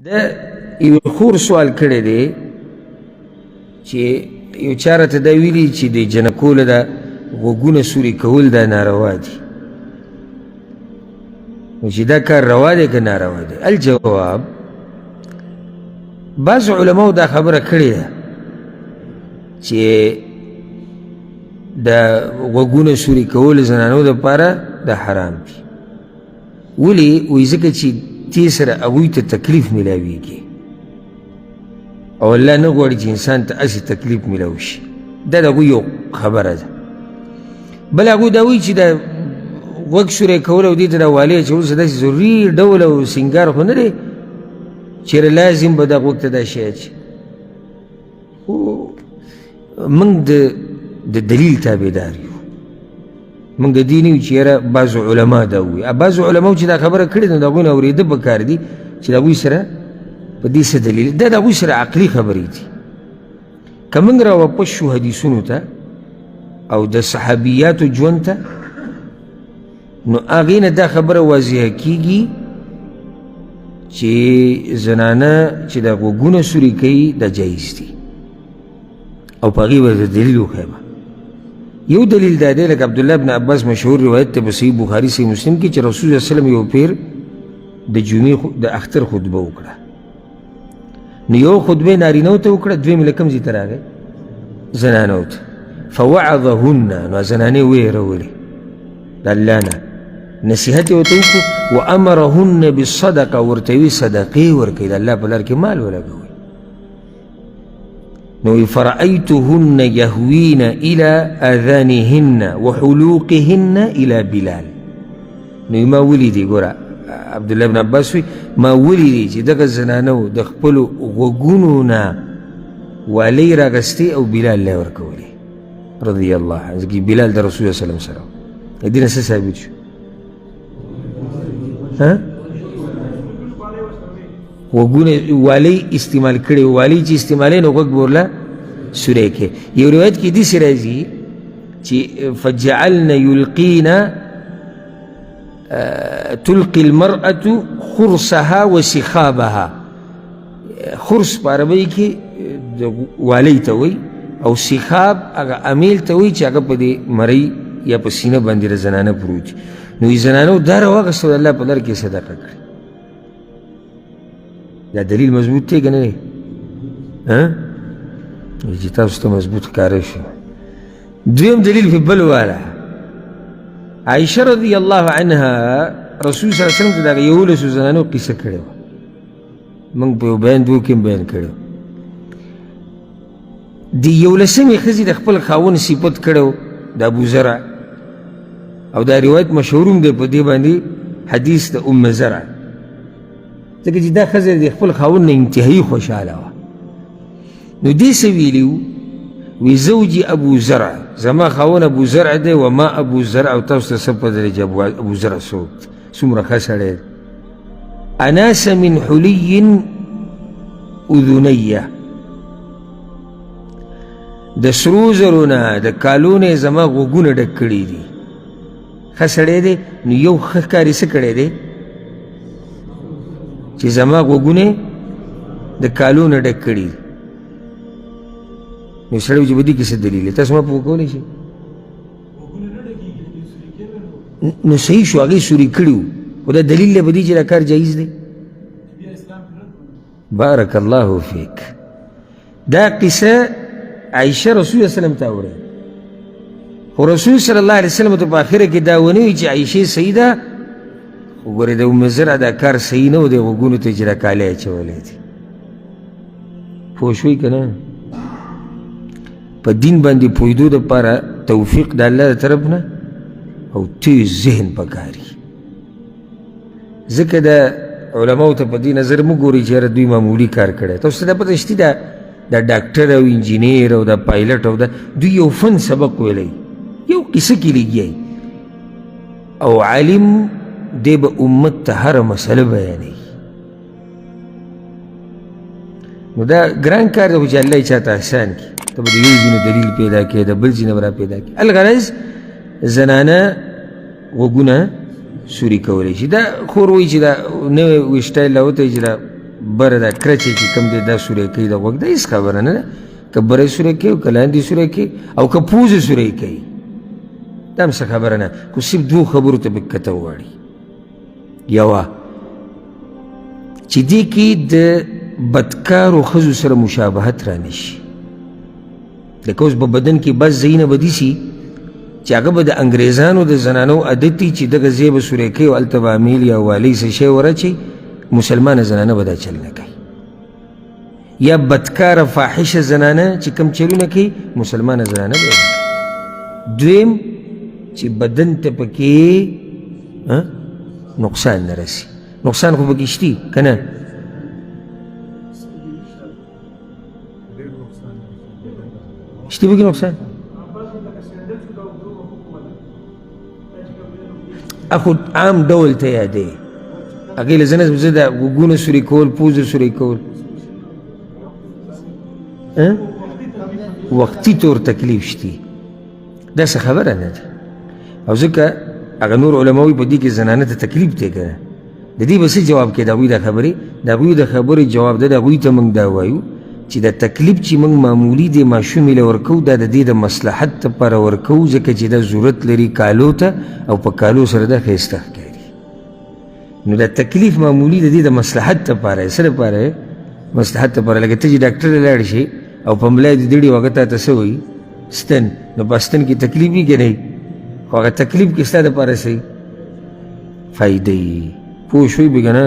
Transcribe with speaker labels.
Speaker 1: دا یو خور سوال کړی دی چې یو چا راته دا ویلي چې د جنکو له دا غوږونه سوري کول دا ناروا دي، نو چې دا کار روا دی که ناروا دی؟ الجواب، بعض علماو دا خبره کړې ده چې دا غوږونه سوري کول زنانو دپاره دا حرام دي. ولې؟ وایي ځکه چې دې سره هغوی ته تکلیف میلاویږي او الله نه غواړي چې انسان ته هسې تکلیف میلاو شي. دا د هغوی یو خبره ده. بل هغوی دا وایي چې دا غوږ سوری کول او دې ته دا والي اچول څه داسې ضروري ډول او سینګار خو نه دی چېرې لازم به دا غوږ ته دا شی اچي. خو موږ د دلیل تابعدار یو، موږ د دې نه یو چې یاره بعضو علما دا ووایي. بعضو علماو چې دا خبره کړې نو د هغوی نه اورېده پکار دي چې د هغوی سره په دې څه دلیل دا د هغوی سره عقلي خبرې دي. که موږ راواپس شو حدیثونو ته او د صحابیاتو ژوند ته، نو هغې نه دا خبره واضحه کېږي چې زنانه چې دا غوږونه سوري کوي دا جایز دي او په هغې به د دلیل وښیم. یو دلیل دا دی لکه عبدالله بن عباس مشهور روایت دی په صحیح بخاري صحیح مسلم کې چې رسول صلی الله علیه وسلم یو پیر د جمعې د اختر خطبه وکړه. نو یو خطبه نارینهو ته وکړه، دویمې له کوم ځای ته راغی؟ زنانو ته. فوعظهن، نو زنانې ویرولې د الله نه، نصیحت یې ورته وکړو. وامرهن بالصدقه، ورته یې صدقې ورکوي، د الله په لار کې مال ولګوئ. نو فرأيتهن يهوين إلى آذانهن وحلوقهن إلى بلال. نو ما ولیدي، ګوره عبدالله بن عباس وی ما ولیدي چې دغه زنانو د خپلو غوږونو نه والی راغستې او بلال له ورکولې رضی الله عنه، ځکه بلال د رسول الله صلی الله علیه وسلم. دې نه څه ثابت شو؟ غوږونه والی استعمال کړي، والی چې استعمالوي نو غوږ به ورله سوری کوي. یو روایت کې داسې راځي چې فجعلن یلقین تلقي المرأة خرصها وسخابها. خرص په عربۍ کې والی ته وایي او سخاب هغه امیل ته وایي چې هغه په دې مرۍ یا په سینه باندې د زنانه پروت وي. نو زنانو دا راواغسته د الله په لار کې صدقه کړي. دا دلیل مضبوط دی که نه دی؟ چې تاسو ته مضبوط ښکاره شي. دویم دلیل په بل والا، عایشه رضی الله عنها رسول صلی الله علیه وسلم ته د هغه 11 زنانو قصه کړې وه. موږ په یو بیان دوه کې بیان کړی و. د 11مې ښځې د خپل خاوند صفت کړی د ابوزرع، او دا روایت مشهور هم دی په دې باندې حدیث د ام زرع، ځکه چې دا ښځه د خپل خاوند نه انتهایي خوشحاله وه. نو دې څه ویلي وو؟ وی زوجي ابو زرع، زما خاوند ابو زرع دی وما ابو زرع، او تاسو ته څه پته دی چې ابو زرع څومره ښه سړی دی. اناس من حلي اذنیه، د سرو زرو نه د کالو نه یې زما غوږونه ډک کړي دي. ښه سړی دی. نو یو ښه کار یې څه کړی دی چې زما غوږونه د کالو نه ډک کړي دي. نو سړی چې په دې کې څه دلیل دی؟ تاسو ما پوه کولی شئ؟ نو صحیح شو، هغې سوري کړي وو، خو دا دلیل دی په دې چې دا کار جایز دی؟ بارک الله فیک. دا قصه عایشه رسول الله وسلم ته اورئ، خو رسول صلی الله علیه وسلم ته په آخره کې دا ونه وایي چې عایشې صحیح ده، خو ګورې د ام زرع دا کار صحیح نه و، د غوږونو ته یې چې دا کالی اچولی دي. پوه شوئ که نه؟ په دین باندې پوهېدو دپاره توفیق د الله د طرف نه او تیز ذهن پکاري. ځکه د علماو ته په دې نظر مه ګورئ چې یاره دوی معمولي کار کړی. تاسو ته دا پته شته دا ډاکټر او انجینیر او دا پایلټ او دا دوی یو فن سبق ویلی، یو قصه کې لګیایي، او عالم دی به امت ته هره مسله بیانوي. نو دا ګران کار دی خو چې الله یې چاته احسان کړي. ته به د یو ځینو دلیل پیدا کړې، د بل ځینه به را پیدا کړي. الغرض زنانه غوږونه سوري کولی شي. دا خور وایي چې دا نوی ویسټایل راوتی چې دا بره دا کرچې چې کوم دی دا سوری کوي د غوږ دا هېڅ خبره نه ده که بره سوری کوي او که لاندې سوری کوي او که پوزې سوری کوي دا هم څه خبره نه خو صرف دوو خبرو ته به کته وغواړي یوه چې دې کې د بدکارو ښځو سره مشابهت را نشي لکه اوس په بدن کې بس ځایونه به داسي چې هغه به د انګریزانو د زنانو عادت وي چې دغه ځای به سوری کوي او هلته به امیل یا والۍ څه شی ورچوي مسلمانه زنانه به دا چل نه کوي یا بدکاره فاحشه زنانه چې کوم چلونه کوي مسلمانه زنانه به دویم چې بدن ته پکې نقصان نه رسي نقصان خو پکې شتي که نه شتي پکې نقصان اخو عام ډول ته یادې هغې له زنه زه د غوږونه سوري کول پوزه سوري کول وقتي طور تکلیف شتي دا څه خبره نه ده او ځکه هغه نور علما وایي په دې کې زنانه ته تکلیف دی که نه د دې به څه جواب کوي د هغوی د خبرې د هغوی د خبرې جواب ده د هغوی ته موږ دا وایو چې د تکلیف چې موږ معمولي دی ماشومې له ورکوو دا د دې د مصلحت دپاره ورکوو ځکه چې دا ضرورت لري کالو ته او په کالو سره دا ښایسته ښکاري نو دا تکلیف معمولي د دې د مصلحت دپاره څه دپاره مصلحت دپاره لکه ته چې ډاکټر ته لاړ شي او په ملا دې دړي هغه تا ته څه وایي ستن نو په ستن کې تکلیف وي که نه خو هغه تکلیف کې ستا دپاره څه فایده یي پوه شوي به که نه